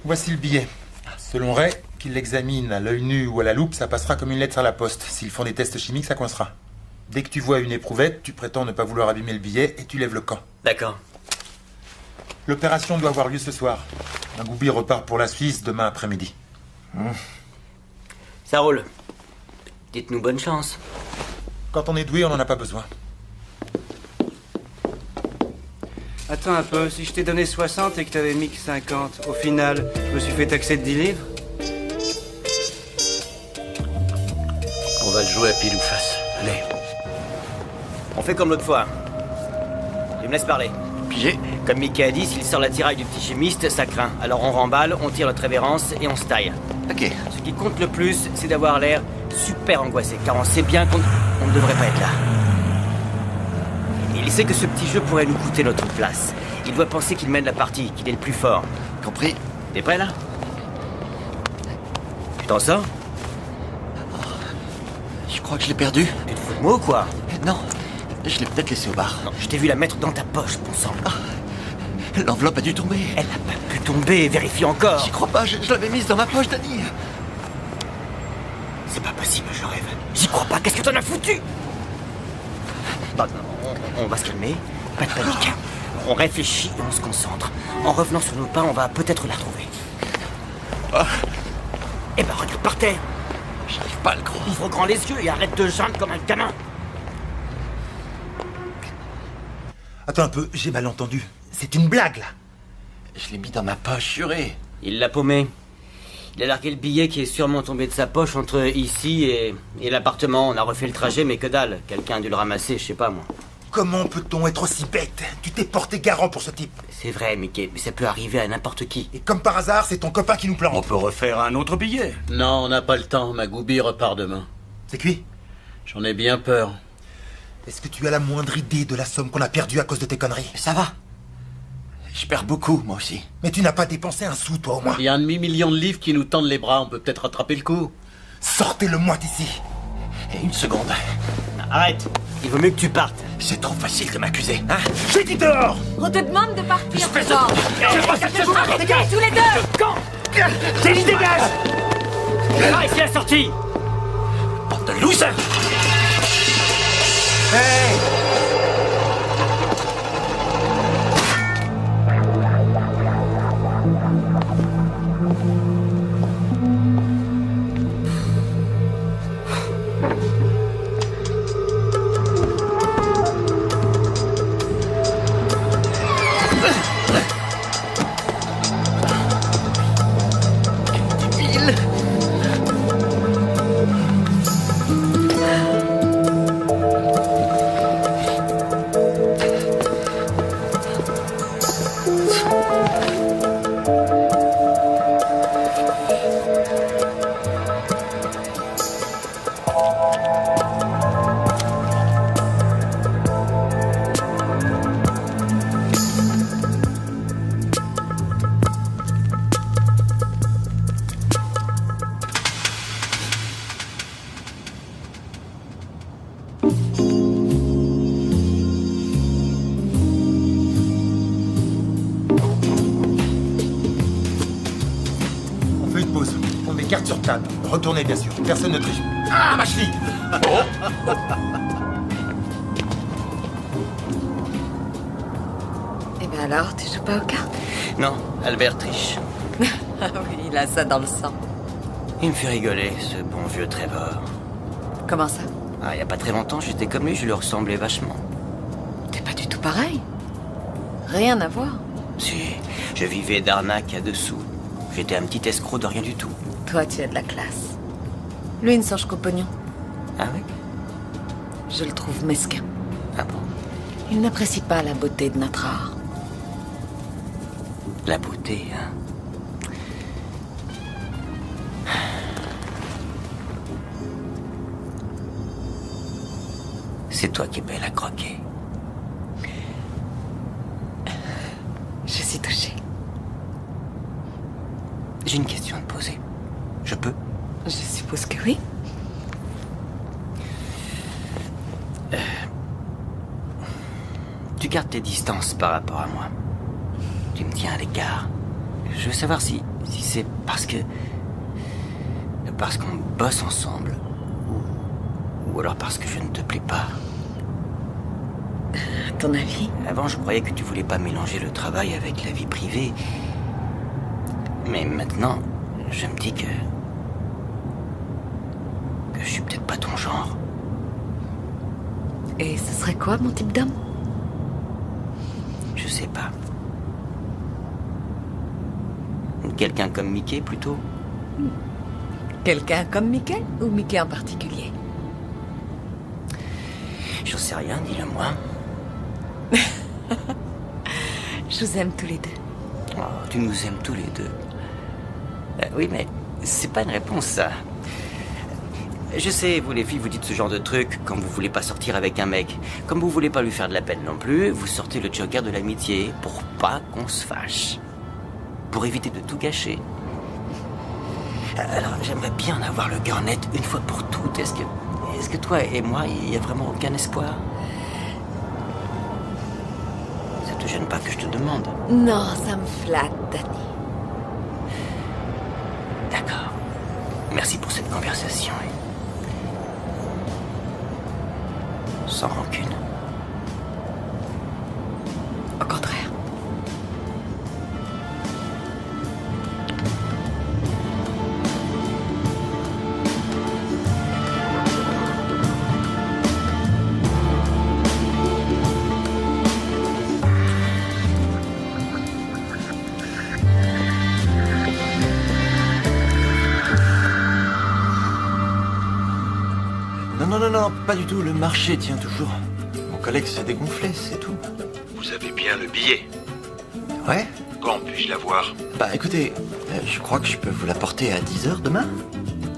Speaker 12: Voici le billet. Selon Ray, qu'il l'examine à l'œil nu ou à la loupe, ça passera comme une lettre à la poste. S'ils font des tests chimiques, ça coincera. Dès que tu vois une éprouvette, tu prétends ne pas vouloir abîmer le billet et tu lèves le camp.
Speaker 2: D'accord.
Speaker 12: L'opération doit avoir lieu ce soir. Magoubi repart pour la Suisse demain après-midi.
Speaker 2: Ça roule. Dites-nous bonne chance.
Speaker 12: Quand on est doué, on n'en a pas besoin.
Speaker 11: Attends un peu, si je t'ai donné 60 et que t'avais mis que 50, au final, je me suis fait taxer de 10 livres?
Speaker 4: On va le jouer à pile ou face. Allez.
Speaker 2: On fait comme l'autre fois. Tu me laisses parler.
Speaker 10: Pigé.
Speaker 2: Comme Mickey a dit, s'il sort la tiraille du petit chimiste, ça craint. Alors on remballe, on tire notre révérence et on se taille.
Speaker 10: Ok.
Speaker 2: Ce qui compte le plus, c'est d'avoir l'air super angoissé, car on sait bien qu'on ne devrait pas être là. Il sait que ce petit jeu pourrait nous coûter notre place. Il doit penser qu'il mène la partie, qu'il est le plus fort.
Speaker 10: Compris.
Speaker 2: T'es prêt là? Tu t'en sors?
Speaker 10: Je crois que je l'ai perdu.
Speaker 2: Tu te fous de moi ou quoi?
Speaker 10: Non. Je l'ai peut-être laissé au bar.
Speaker 2: Non, je t'ai vu la mettre dans ta poche, bon sang.
Speaker 10: L'enveloppe a dû tomber.
Speaker 2: Elle n'a pas pu tomber, vérifie encore.
Speaker 10: J'y crois pas, je l'avais mise dans ma poche, Danny.
Speaker 2: C'est pas possible, je rêve. J'y crois pas, qu'est-ce que t'en as foutu? Non, on va se calmer, pas de panique. On réfléchit et on se concentre. En revenant sur nos pas, on va peut-être la retrouver. Eh ben, regarde par terre.
Speaker 10: J'arrive pas à le croire.
Speaker 2: Ouvre grand les yeux et arrête de geindre comme un gamin.
Speaker 1: Attends un peu, j'ai mal entendu. C'est une blague, là.
Speaker 10: Je l'ai mis dans ma poche, juré.
Speaker 2: Il l'a paumé. Il a largué le billet qui est sûrement tombé de sa poche entre ici et l'appartement. On a refait le trajet, mais que dalle. Quelqu'un a dû le ramasser, je sais pas moi.
Speaker 1: Comment peut-on être aussi bête? Tu t'es porté garant pour ce type.
Speaker 2: C'est vrai, Mickey, mais ça peut arriver à n'importe qui.
Speaker 1: Et comme par hasard, c'est ton copain qui nous plante.
Speaker 11: On peut refaire un autre billet.
Speaker 4: Non, on n'a pas le temps. Magoubi repart demain.
Speaker 1: C'est cuit?
Speaker 4: J'en ai bien peur.
Speaker 1: Est-ce que tu as la moindre idée de la somme qu'on a perdue à cause de tes conneries?
Speaker 10: Ça va. Je perds beaucoup, moi aussi.
Speaker 1: Mais tu n'as pas dépensé un sou, toi, au moins.
Speaker 4: Il y a un demi-million de livres qui nous tendent les bras. On peut peut-être rattraper le coup.
Speaker 1: Sortez-le-moi d'ici.
Speaker 10: Et une seconde.
Speaker 2: Arrête. Il vaut mieux que tu partes.
Speaker 10: C'est trop facile de m'accuser, hein?
Speaker 1: J'ai dit dehors!
Speaker 6: On te demande de partir,
Speaker 10: Espèce de-
Speaker 6: Ford.
Speaker 1: Dégage!
Speaker 6: Arrêtez tous les deux!
Speaker 2: Quand?
Speaker 1: J'ai dit dégage!
Speaker 2: Ah, ici la sortie.
Speaker 10: Bande de loser!
Speaker 1: Hey! Carte sur table. Retournez, bien sûr. Personne ne triche. Ah, ma cheville!
Speaker 6: Eh ben alors, tu joues pas aux cartes?
Speaker 2: Non, Albert triche.
Speaker 6: Ah oui, il a ça dans le sang.
Speaker 2: Il me fait rigoler, ce bon vieux Trevor.
Speaker 6: Comment ça?
Speaker 2: Ah, il y a pas très longtemps, j'étais comme lui, je lui ressemblais vachement.
Speaker 6: T'es pas du tout pareil. Rien à voir.
Speaker 2: Si, je vivais d'arnaque à dessous. J'étais un petit escroc de rien du tout.
Speaker 6: Toi, tu as de la classe. Lui, il ne songe qu'au pognon.
Speaker 2: Ah oui?
Speaker 6: Je le trouve mesquin.
Speaker 2: Ah bon?
Speaker 6: Il n'apprécie pas la beauté de notre art.
Speaker 2: La beauté, hein? C'est toi qui es belle à croquer.
Speaker 6: Je suis touchée.
Speaker 2: J'ai une question à te poser. Je peux?
Speaker 6: Je suppose que oui.
Speaker 2: Tu gardes tes distances par rapport à moi. Tu me tiens à l'écart. Je veux savoir si c'est parce qu'on bosse ensemble ou alors parce que je ne te plais pas.
Speaker 6: À ton avis?
Speaker 2: Avant, je croyais que tu voulais pas mélanger le travail avec la vie privée. Mais maintenant, je me dis que je suis peut-être pas ton genre.
Speaker 6: Et ce serait quoi, mon type d'homme?
Speaker 2: Je sais pas. Quelqu'un comme Mickey, plutôt?
Speaker 6: Quelqu'un comme Mickey ou Mickey en particulier?
Speaker 2: J'en sais rien, dis-le-moi.
Speaker 6: Je vous aime tous les deux.
Speaker 2: Oh, tu nous aimes tous les deux. Oui, mais c'est pas une réponse, ça. Je sais, vous les filles, vous dites ce genre de truc quand vous voulez pas sortir avec un mec. Comme vous voulez pas lui faire de la peine non plus, vous sortez le joker de l'amitié pour pas qu'on se fâche. Pour éviter de tout gâcher. Alors, j'aimerais bien avoir le cœur net une fois pour toutes. Est-ce que toi et moi, il y a vraiment aucun espoir? Ça te gêne pas que je te demande?
Speaker 6: Non, ça me flatte, Danny.
Speaker 2: D'accord. Merci pour cette conversation. Sans rancune.
Speaker 6: Au contraire.
Speaker 1: Non, pas du tout. Le marché tient toujours. Mon collègue s'est dégonflé, c'est tout.
Speaker 5: Vous avez bien le billet.
Speaker 1: Ouais?
Speaker 5: Quand puis-je l'avoir?
Speaker 1: Bah écoutez, je crois que je peux vous l'apporter à 10h demain.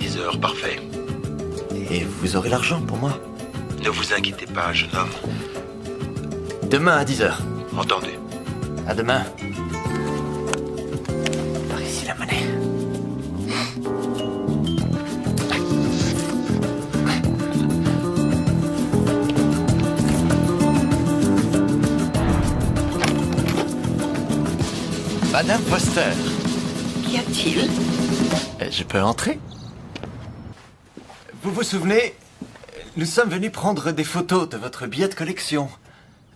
Speaker 5: 10h, parfait.
Speaker 1: Et vous aurez l'argent pour moi.
Speaker 5: Ne vous inquiétez pas, jeune homme.
Speaker 1: Demain à 10h.
Speaker 5: Entendu.
Speaker 1: À demain. Par ici la monnaie. Madame Foster.
Speaker 7: Qu'y a-t-il?
Speaker 1: Je peux entrer? Vous vous souvenez, nous sommes venus prendre des photos de votre billet de collection.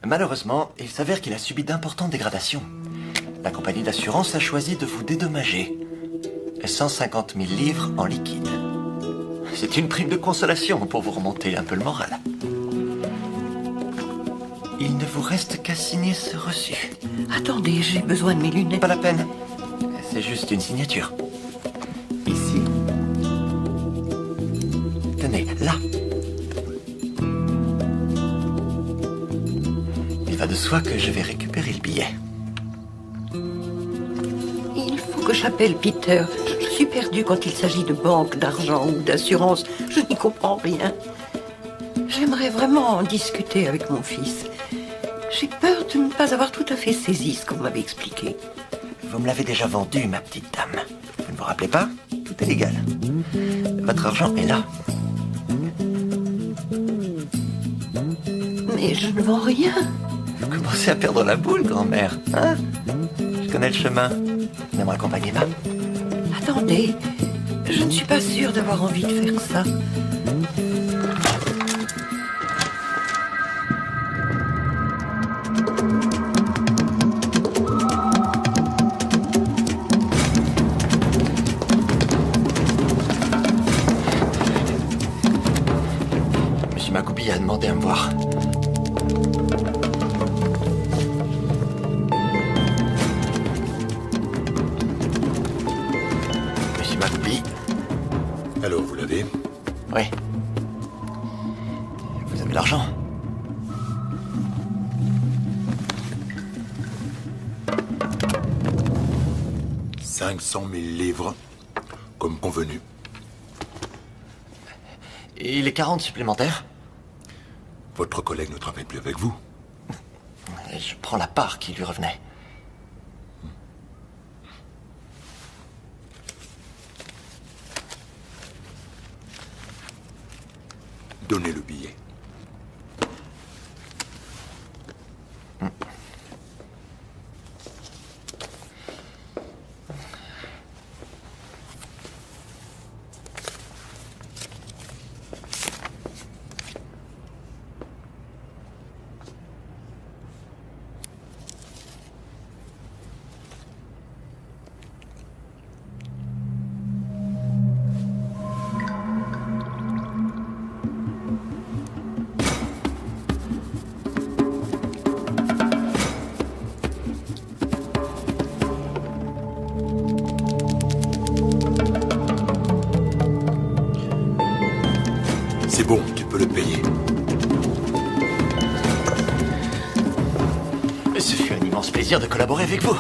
Speaker 1: Malheureusement, il s'avère qu'il a subi d'importantes dégradations. La compagnie d'assurance a choisi de vous dédommager. 150 000 livres en liquide. C'est une prime de consolation pour vous remonter un peu le moral. Il ne vous reste qu'à signer ce reçu.
Speaker 7: Attendez, j'ai besoin de mes lunettes.
Speaker 1: Pas la peine. C'est juste une signature. Ici. Tenez, là. Il va de soi que je vais récupérer le billet.
Speaker 7: Il faut que j'appelle Peter. Je suis perdue quand il s'agit de banque, d'argent ou d'assurance. Je n'y comprends rien. J'aimerais vraiment en discuter avec mon fils. J'ai peur de ne pas avoir tout à fait saisi ce qu'on m'avait expliqué.
Speaker 1: Vous me l'avez déjà vendu, ma petite dame. Vous ne vous rappelez pas? Tout est légal. Votre argent est là.
Speaker 7: Mais je ne vends rien.
Speaker 1: Vous commencez à perdre la boule, grand-mère. Hein? Je connais le chemin. Ne me raccompagnez pas.
Speaker 7: Attendez, je ne suis pas sûre d'avoir envie de faire ça.
Speaker 1: Monsieur Magoubi a demandé à me voir. Monsieur Magoubi.
Speaker 5: Alors, vous l'avez?
Speaker 1: Oui. Vous avez l'argent? «
Speaker 5: 500 000 livres, comme convenu.
Speaker 1: Et les 40 supplémentaires?
Speaker 5: Votre collègue ne travaille plus avec vous.
Speaker 1: Je prends la part qui lui revenait.
Speaker 5: Donnez le billet. C'est bon, tu peux le payer.
Speaker 1: Ce fut un immense plaisir de collaborer avec vous.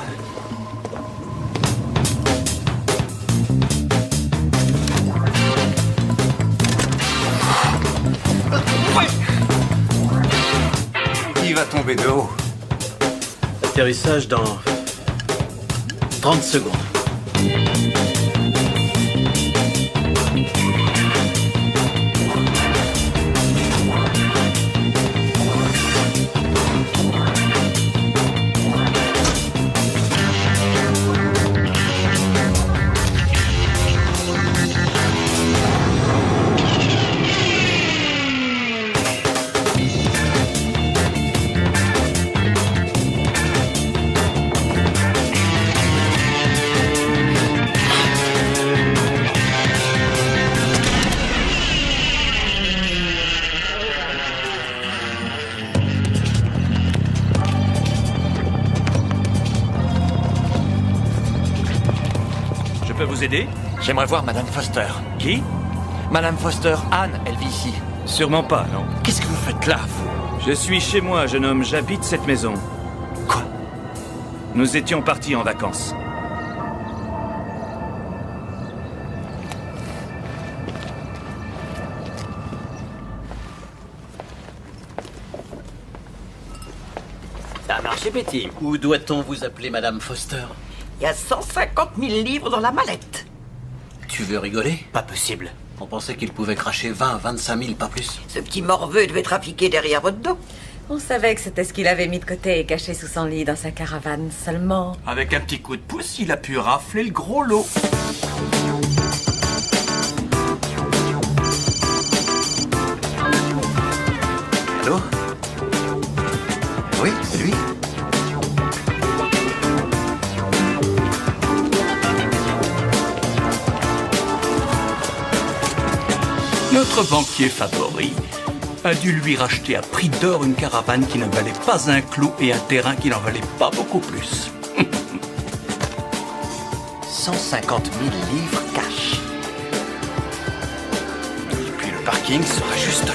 Speaker 11: Il va tomber de haut.
Speaker 4: Atterrissage dans 30 secondes.
Speaker 3: Je peux vous aider?
Speaker 1: J'aimerais voir Madame Foster.
Speaker 3: Qui?
Speaker 1: Madame Foster, Anne, elle vit ici.
Speaker 3: Sûrement pas, non.
Speaker 1: Qu'est-ce que vous faites là, vous?
Speaker 3: Je suis chez moi, jeune homme. J'habite cette maison.
Speaker 1: Quoi?
Speaker 3: Nous étions partis en vacances.
Speaker 2: Ça a marché, Betty.
Speaker 4: Où doit-on vous appeler Madame Foster?
Speaker 7: Il y a 150 000 livres dans la mallette.
Speaker 4: Tu veux rigoler?
Speaker 2: Pas possible.
Speaker 4: On pensait qu'il pouvait cracher 20, 25 000, pas plus.
Speaker 7: Ce petit morveux devait trafiquer derrière votre dos.
Speaker 6: On savait que c'était ce qu'il avait mis de côté et caché sous son lit dans sa caravane seulement.
Speaker 11: Avec un petit coup de pouce, il a pu rafler le gros lot.
Speaker 1: Allô? Oui, c'est lui.
Speaker 3: Notre banquier favori a dû lui racheter à prix d'or une caravane qui ne valait pas un clou et un terrain qui n'en valait pas beaucoup plus.
Speaker 1: 150 000 livres cash. Et puis le parking sera juste là.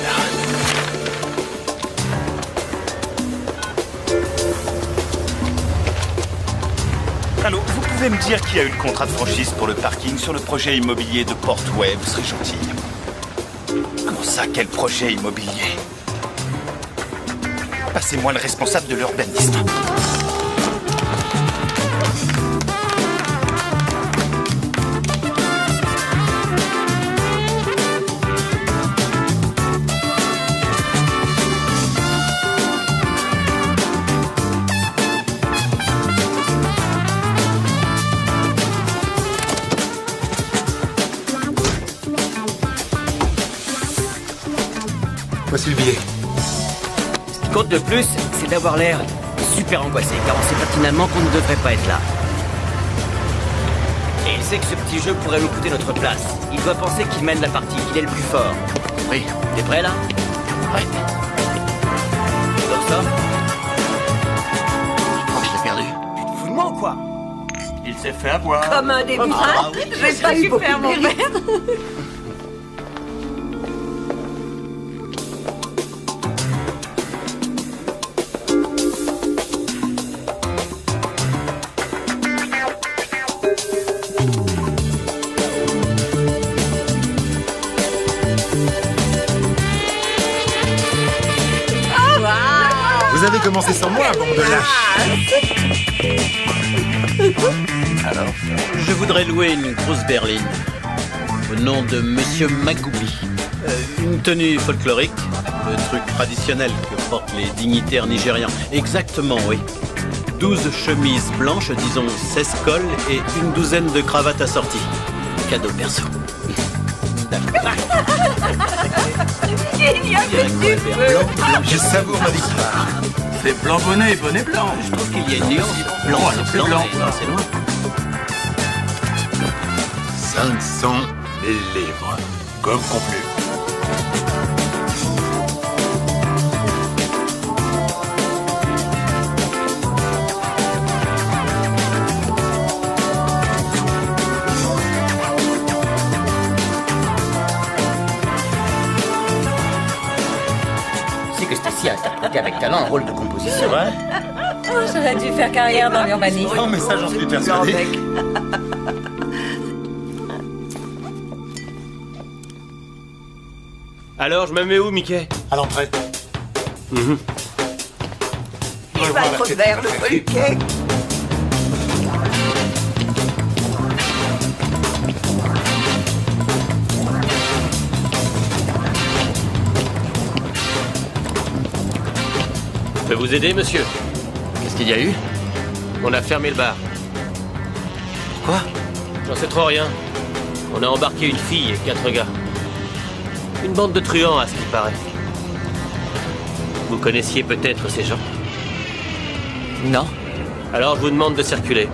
Speaker 13: Allô, vous pouvez me dire qui a eu le contrat de franchise pour le parking sur le projet immobilier de Portway? Vous serez gentil. Comment ça, quel projet immobilier? Passez-moi le responsable de l'urbanisme.
Speaker 5: Voici le billet.
Speaker 2: Ce qui compte le plus, c'est d'avoir l'air super angoissé, car on sait pertinemment qu'on ne devrait pas être là. Et il sait que ce petit jeu pourrait nous coûter notre place. Il doit penser qu'il mène la partie, qu'il est le plus fort.
Speaker 1: Oui.
Speaker 2: T'es prêt, là?
Speaker 1: Ouais.
Speaker 2: Comme ça?
Speaker 1: Je crois que je l'ai perdu.
Speaker 2: Tu te fous de moi ou quoi?
Speaker 13: Il s'est fait avoir.
Speaker 7: Comme un début.
Speaker 1: Ah, oui.
Speaker 7: J'ai pas eu beaucoup de mérite.
Speaker 5: Vous avez commencé sans moi, bande de lâches.
Speaker 4: Alors, je voudrais louer une grosse berline au nom de Monsieur Magoubi. Une tenue folklorique, le truc traditionnel que portent les dignitaires nigérians. Exactement, oui. 12 chemises blanches, disons 16 cols et une douzaine de cravates assorties. Cadeau perso.
Speaker 7: Il y a plus du feu.
Speaker 5: Je savoure ma victoire.
Speaker 11: C'est blanc bonnet et bonnet blanc.
Speaker 4: Je trouve qu'il y a une nuance. Blanc,
Speaker 11: Ouais,
Speaker 4: c'est
Speaker 11: plus
Speaker 4: blanc,
Speaker 11: blanc.
Speaker 4: mais c'est loin.
Speaker 5: 500 000 livres, comme convenu.
Speaker 2: Et Stacy a interprété avec talent un rôle de composition.
Speaker 1: Ouais.
Speaker 6: Oh, j'aurais dû faire carrière dans l'urbanisme.
Speaker 1: Oh, mais ça, j'en suis persuadé.
Speaker 10: Alors, je me mets où, Mickey?
Speaker 12: À l'entrée.
Speaker 7: Il va être vert, le peluquet.
Speaker 10: Je peux vous aider, monsieur?
Speaker 1: Qu'est-ce qu'il y a eu?
Speaker 10: On a fermé le bar.
Speaker 1: Quoi?
Speaker 10: J'en sais trop rien. On a embarqué une fille et 4 gars. Une bande de truands, à ce qui paraît. Vous connaissiez peut-être ces gens?
Speaker 1: Non.
Speaker 10: Alors je vous demande de circuler.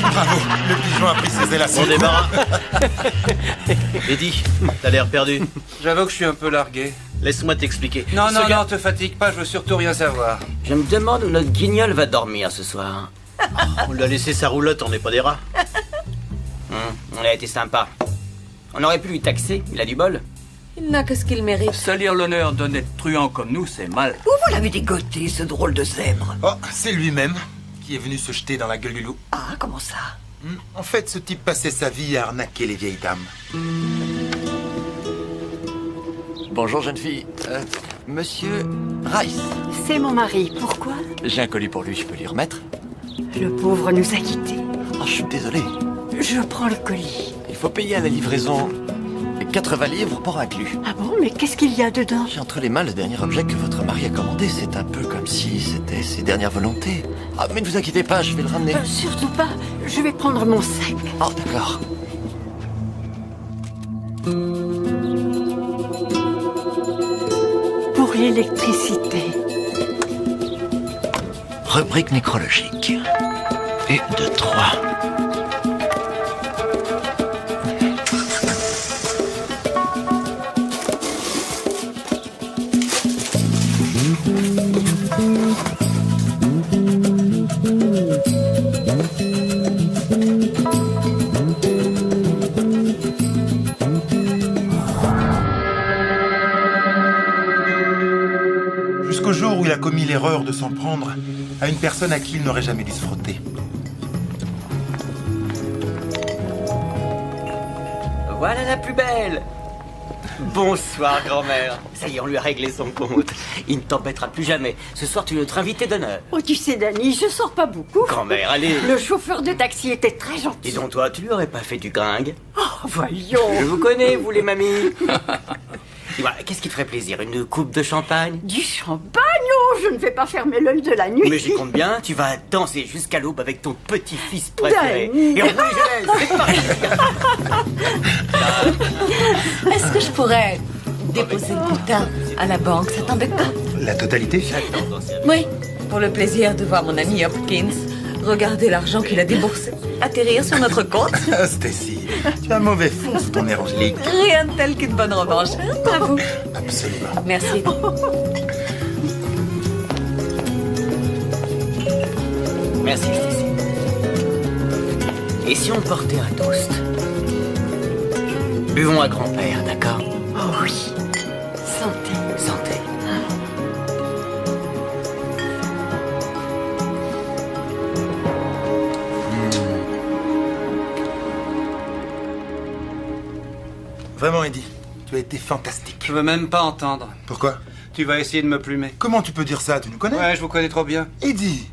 Speaker 12: Bravo, le pigeon a pris ses élations.
Speaker 10: On débarras. Eddie, t'as l'air perdu.
Speaker 11: J'avoue que je suis un peu largué.
Speaker 10: Laisse-moi t'expliquer.
Speaker 11: Non,
Speaker 10: Ce
Speaker 11: non,
Speaker 10: gars-
Speaker 11: non, te fatigue pas, je veux surtout rien savoir.
Speaker 2: Je me demande où notre guignol va dormir ce soir.
Speaker 4: On lui a laissé sa roulotte, on n'est pas des rats.
Speaker 2: On a été sympa. On aurait pu lui taxer, il a du bol.
Speaker 6: Il n'a que ce qu'il mérite.
Speaker 3: Salir l'honneur d'honnêtes truands comme nous, c'est mal.
Speaker 7: Où vous l'avez dégoté, ce drôle de zèbre?
Speaker 12: Oh, c'est lui-même qui est venu se jeter dans la gueule du loup.
Speaker 7: Ah, comment ça?
Speaker 12: En fait, ce type passait sa vie à arnaquer les vieilles dames.
Speaker 14: Bonjour, jeune fille. Monsieur Rice.
Speaker 15: C'est mon mari. Pourquoi?
Speaker 14: J'ai un colis pour lui, je peux lui remettre?
Speaker 15: Le pauvre nous a quittés.
Speaker 14: Ah, je suis désolé.
Speaker 15: Je prends le colis.
Speaker 14: Il faut payer à la livraison 80 livres, port inclus.
Speaker 15: Ah bon, mais qu'est-ce qu'il y a dedans?
Speaker 14: J'ai entre les mains le dernier objet que votre mari a commandé. C'est un peu comme si c'était ses dernières volontés. Ah, mais ne vous inquiétez pas, je vais le ramener.
Speaker 15: Surtout pas. Je vais prendre mon sac.
Speaker 14: Oh, d'accord.
Speaker 15: Pour l'électricité.
Speaker 14: Rubrique nécrologique. Et 2, 3.
Speaker 12: Jusqu'au jour où il a commis l'erreur de s'en prendre à une personne à qui il n'aurait jamais dû se frotter.
Speaker 2: Voilà la plus belle. Bonsoir, grand-mère. Ça y est, on lui a réglé son compte. Il ne t'embêtera plus jamais. Ce soir, tu es notre invité d'honneur.
Speaker 15: Oh, tu sais, Dani, je sors pas beaucoup.
Speaker 2: Grand-mère, allez.
Speaker 15: Le chauffeur de taxi était très gentil.
Speaker 2: Et donc toi, tu lui aurais pas fait du gringue?
Speaker 15: Oh, voyons.
Speaker 2: Je vous connais, vous les mamies. Et voilà, qu'est-ce qui te ferait plaisir? Une coupe de champagne?
Speaker 15: Du champagne? Oh, je ne vais pas fermer l'œil de la nuit.
Speaker 2: Mais j'y compte bien, tu vas danser jusqu'à l'aube avec ton petit-fils préféré.
Speaker 15: Dani.
Speaker 2: Et on c'est parti.
Speaker 6: Est-ce que je pourrais déposer le butin à la banque? Ça t'embête pas?
Speaker 12: La totalité?
Speaker 6: Oui, pour le plaisir de voir mon ami Hopkins regarder l'argent qu'il a déboursé atterrir sur notre compte.
Speaker 12: Ah, Stacy, tu as un mauvais fond sous ton air angélique.
Speaker 6: Rien de tel qu'une bonne revanche. Bravo.
Speaker 12: Absolument.
Speaker 6: Merci.
Speaker 2: Merci, Stacy. Et si on portait un toast? Buvons à grand-père, d'accord?
Speaker 15: Oh oui. Santé.
Speaker 2: Santé.
Speaker 12: Vraiment, Eddie, tu as été fantastique.
Speaker 11: Je veux même pas entendre.
Speaker 12: Pourquoi?
Speaker 11: Tu vas essayer de me plumer.
Speaker 12: Comment tu peux dire ça? Tu nous connais?
Speaker 11: Ouais, je vous connais trop bien.
Speaker 12: Eddie!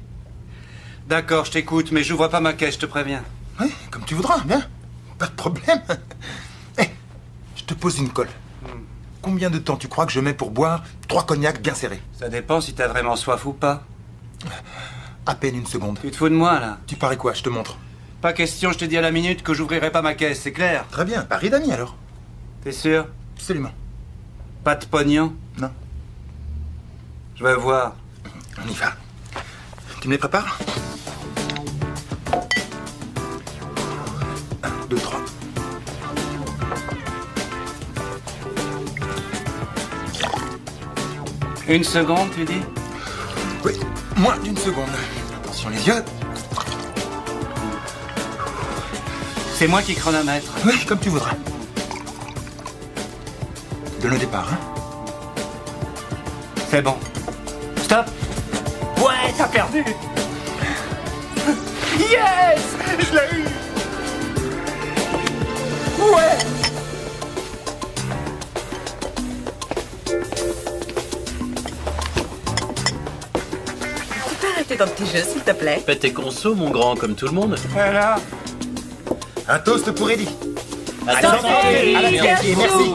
Speaker 11: D'accord, je t'écoute, mais j'ouvre pas ma caisse, je te préviens.
Speaker 12: Oui, comme tu voudras, bien. Pas de problème. Hé, je te pose une colle. Combien de temps tu crois que je mets pour boire 3 cognacs bien serrés?
Speaker 11: Ça dépend si t'as vraiment soif ou pas.
Speaker 12: À peine une seconde.
Speaker 11: Tu te fous de moi, là?
Speaker 12: Tu parais quoi? Je te montre.
Speaker 11: Pas question, je te dis à la minute que j'ouvrirai pas ma caisse, c'est clair?
Speaker 12: Très bien, parie d'amis alors.
Speaker 11: T'es sûr?
Speaker 12: Absolument.
Speaker 11: Pas de pognon?
Speaker 12: Non.
Speaker 11: Je vais voir.
Speaker 12: On y va. Tu me les prépares? 1, 2, 3.
Speaker 11: Une seconde, tu dis?
Speaker 12: Oui, moins d'une seconde. Attention les yeux.
Speaker 11: C'est moi qui chronomètre.
Speaker 12: Oui, comme tu voudras. Donne le départ, hein.
Speaker 11: C'est bon. Stop.
Speaker 1: Ouais, t'as perdu. Yes, je l'ai eu. Ouais.
Speaker 6: Tu peux arrêter ton petit jeu, s'il te plaît?
Speaker 4: Fais tes consos, mon grand, comme tout le monde.
Speaker 12: Voilà. Un toast pour Eddie.
Speaker 4: À la santé.
Speaker 12: À la santé, merci.